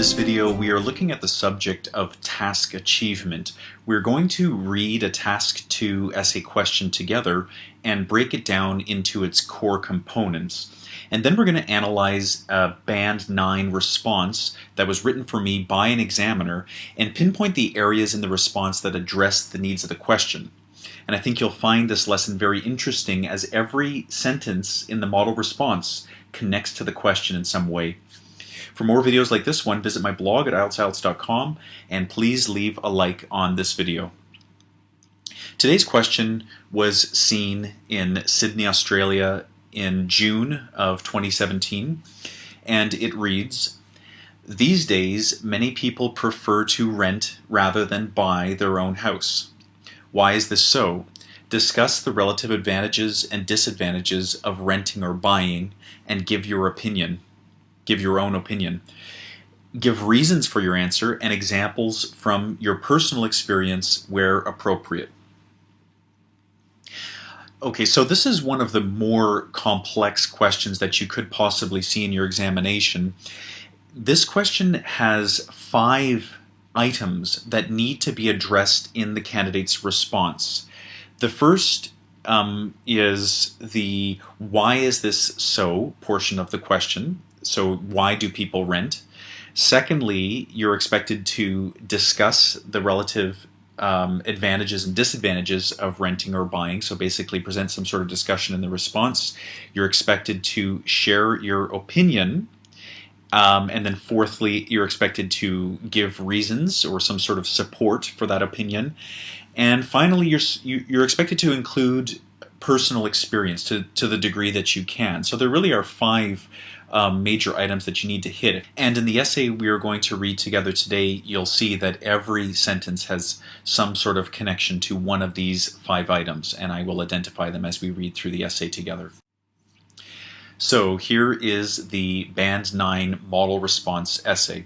this video, we are looking at the subject of task achievement. We're going to read a Task 2 essay question together and break it down into its core components. And then we're going to analyze a Band 9 response that was written for me by an examiner and pinpoint the areas in the response that address the needs of the question. And I think you'll find this lesson very interesting as every sentence in the model response connects to the question in some way. For more videos like this one, visit my blog at IELTS.com and please leave a like on this video. Today's question was seen in Sydney, Australia in June of 2017, and it reads, "These days, many people prefer to rent rather than buy their own house. Why is this so? Discuss the relative advantages and disadvantages of renting or buying and give your opinion. Give your own opinion. Give reasons for your answer and examples from your personal experience where appropriate." Okay, so this is one of the more complex questions that you could possibly see in your examination. This question has 5 items that need to be addressed in the candidate's response. The first is the "why is this so" portion of the question. So why do people rent? Secondly, you're expected to discuss the relative advantages and disadvantages of renting or buying. So basically present some sort of discussion in the response. You're expected to share your opinion. And then fourthly, you're expected to give reasons or some sort of support for that opinion. And finally, you're expected to include personal experience to the degree that you can. So there really are 5 major items that you need to hit. And in the essay we are going to read together today, you'll see that every sentence has some sort of connection to one of these 5 items, and I will identify them as we read through the essay together. So here is the Band 9 model response essay.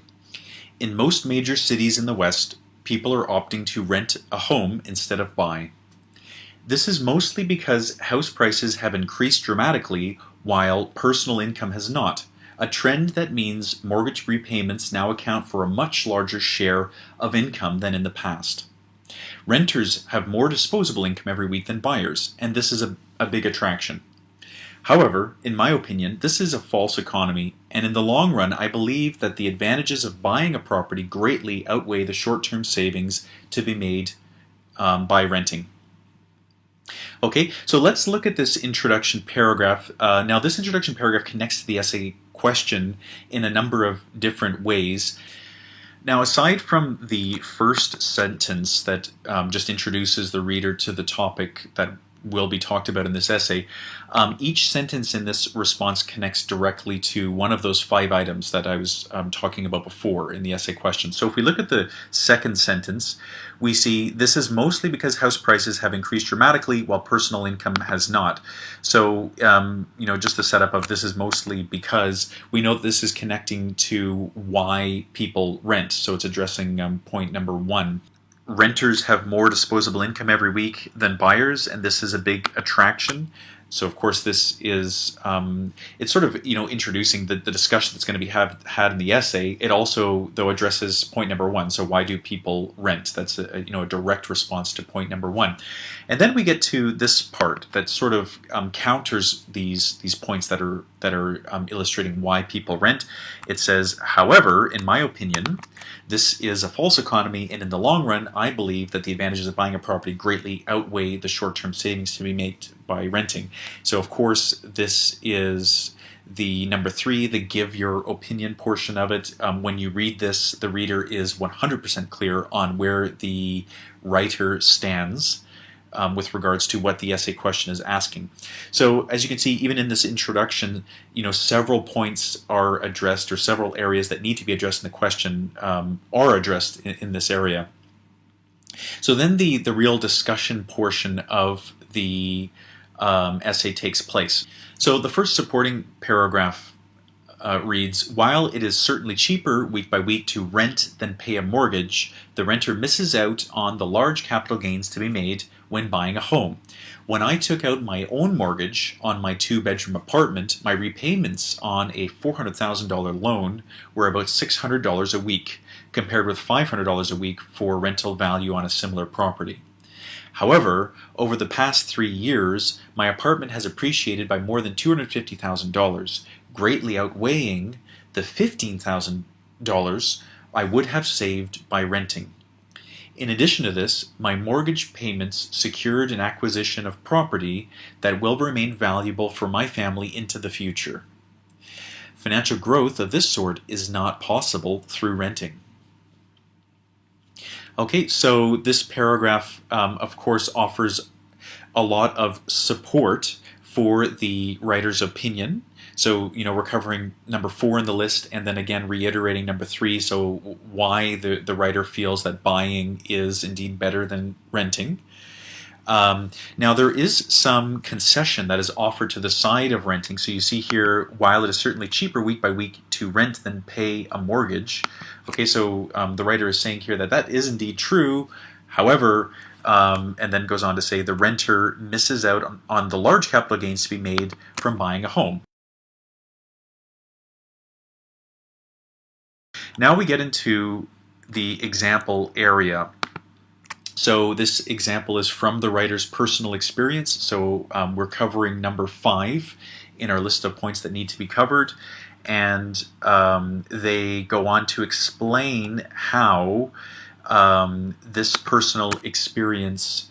In most major cities in the West, people are opting to rent a home instead of buy. This is mostly because house prices have increased dramatically while personal income has not, a trend that means mortgage repayments now account for a much larger share of income than in the past. Renters have more disposable income every week than buyers, and this is a big attraction. However, in my opinion, this is a false economy, and in the long run, I believe that the advantages of buying a property greatly outweigh the short-term savings to be made by renting. Okay, so let's look at this introduction paragraph. Now, this introduction paragraph connects to the essay question in a number of different ways. Now, aside from the first sentence that just introduces the reader to the topic that will be talked about in this essay, each sentence in this response connects directly to one of those 5 items that I was talking about before in the essay question. So if we look at the second sentence, we see this is mostly because house prices have increased dramatically while personal income has not. So, just the setup of this is mostly because, we know that this is connecting to why people rent. So it's addressing point number 1. Renters have more disposable income every week than buyers, and this is a big attraction. So of course this is, it's sort of, introducing the discussion that's going to be had in the essay. It also, though, addresses point number 1. So why do people rent? That's a direct response to point number 1. And then we get to this part that sort of counters these points that are illustrating why people rent. It says, however, in my opinion, this is a false economy, and in the long run, I believe that the advantages of buying a property greatly outweigh the short-term savings to be made by renting. So, of course, this is the number 3, the give your opinion portion of it. When you read this, the reader is 100% clear on where the writer stands with regards to what the essay question is asking. So as you can see, even in this introduction, several points are addressed, or several areas that need to be addressed in the question are addressed in this area. So then the real discussion portion of the essay takes place. So the first supporting paragraph reads, while it is certainly cheaper week by week to rent than pay a mortgage, the renter misses out on the large capital gains to be made when buying a home. When I took out my own mortgage on my 2-bedroom apartment, my repayments on a $400,000 loan were about $600 a week, compared with $500 a week for rental value on a similar property. However, over the past 3 years, my apartment has appreciated by more than $250,000, greatly outweighing the $15,000 I would have saved by renting. In addition to this, my mortgage payments secured an acquisition of property that will remain valuable for my family into the future. Financial growth of this sort is not possible through renting. Okay, so this paragraph, of course, offers a lot of support for the writer's opinion. So, we're covering number 4 in the list, and then again reiterating number 3, so why the writer feels that buying is indeed better than renting. Now, there is some concession that is offered to the side of renting. So you see here, while it is certainly cheaper week by week to rent than pay a mortgage. Okay, so the writer is saying here that is indeed true. However, and then goes on to say the renter misses out on the large capital gains to be made from buying a home. Now we get into the example area. So this example is from the writer's personal experience. So we're covering number 5 in our list of points that need to be covered. And they go on to explain how this personal experience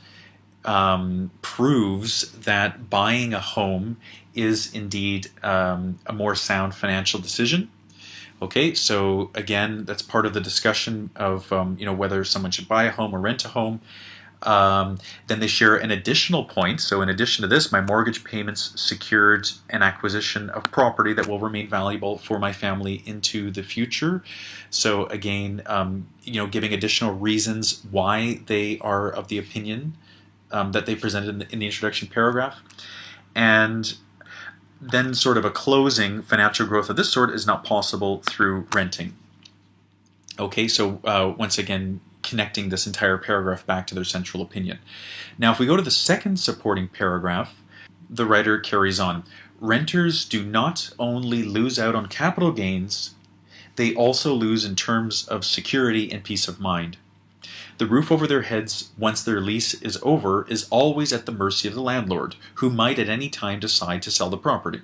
proves that buying a home is indeed a more sound financial decision. Okay, so again, that's part of the discussion of whether someone should buy a home or rent a home. Then they share an additional point. So in addition to this, my mortgage payments secured an acquisition of property that will remain valuable for my family into the future. So again, giving additional reasons why they are of the opinion that they presented in the introduction paragraph. And then sort of a closing, financial growth of this sort is not possible through renting. Okay, so once again, connecting this entire paragraph back to their central opinion. Now, if we go to the second supporting paragraph, the writer carries on. Renters do not only lose out on capital gains, they also lose in terms of security and peace of mind. The roof over their heads once their lease is over is always at the mercy of the landlord, who might at any time decide to sell the property.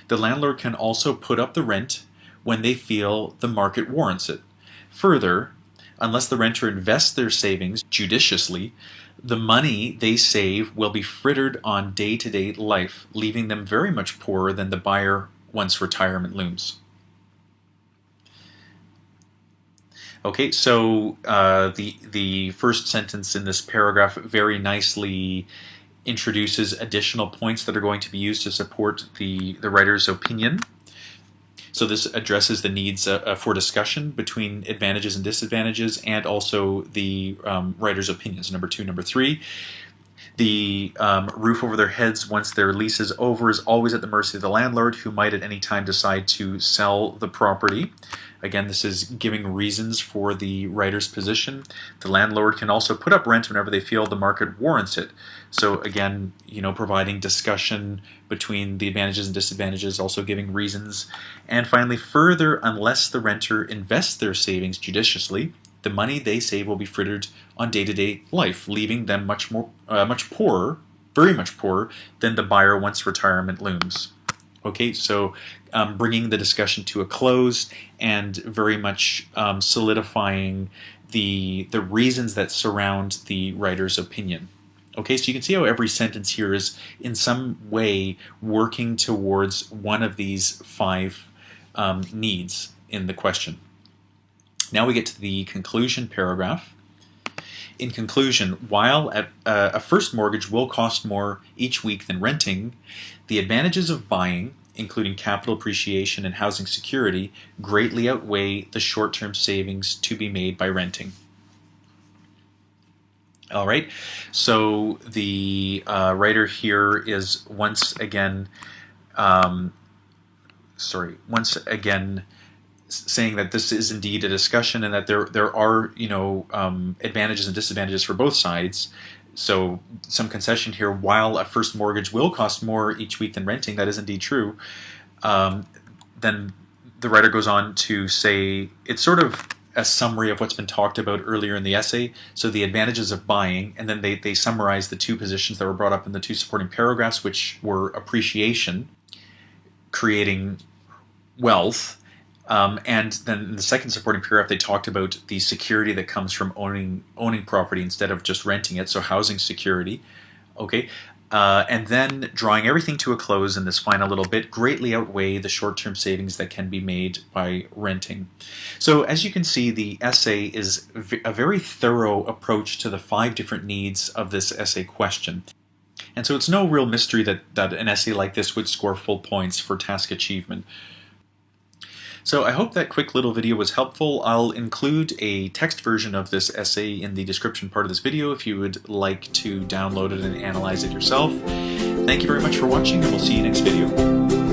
The landlord can also put up the rent when they feel the market warrants it. Further, unless the renter invests their savings judiciously, the money they save will be frittered on day-to-day life, leaving them very much poorer than the buyer once retirement looms. Okay, so the first sentence in this paragraph very nicely introduces additional points that are going to be used to support the writer's opinion. So this addresses the needs for discussion between advantages and disadvantages, and also the writer's opinions, number 2. Number 3, the roof over their heads once their lease is over is always at the mercy of the landlord, who might at any time decide to sell the property. Again, this is giving reasons for the writer's position. The landlord can also put up rent whenever they feel the market warrants it. So again, providing discussion between the advantages and disadvantages, also giving reasons. And finally, further, unless the renter invests their savings judiciously, the money they save will be frittered on day-to-day life, leaving them much poorer, very much poorer, than the buyer once retirement looms. Okay, so bringing the discussion to a close and very much solidifying the reasons that surround the writer's opinion. Okay, so you can see how every sentence here is in some way working towards one of these 5 needs in the question. Now we get to the conclusion paragraph. In conclusion, while a first mortgage will cost more each week than renting, the advantages of buying, including capital appreciation and housing security, greatly outweigh the short-term savings to be made by renting. All right, so the writer here is once again once again saying that this is indeed a discussion and that there are advantages and disadvantages for both sides. So some concession here. While a first mortgage will cost more each week than renting, that is indeed true. Then the writer goes on to say it's sort of a summary of what's been talked about earlier in the essay. So the advantages of buying, and then they summarize the two positions that were brought up in the two supporting paragraphs, which were appreciation, creating wealth, and then in the second supporting paragraph they talked about the security that comes from owning property instead of just renting it, so housing security. Okay. And then drawing everything to a close in this final little bit, greatly outweigh the short-term savings that can be made by renting. So as you can see, the essay is a very thorough approach to the 5 different needs of this essay question. And so it's no real mystery that an essay like this would score full points for task achievement. So I hope that quick little video was helpful. I'll include a text version of this essay in the description part of this video if you would like to download it and analyze it yourself. Thank you very much for watching, and we'll see you next video.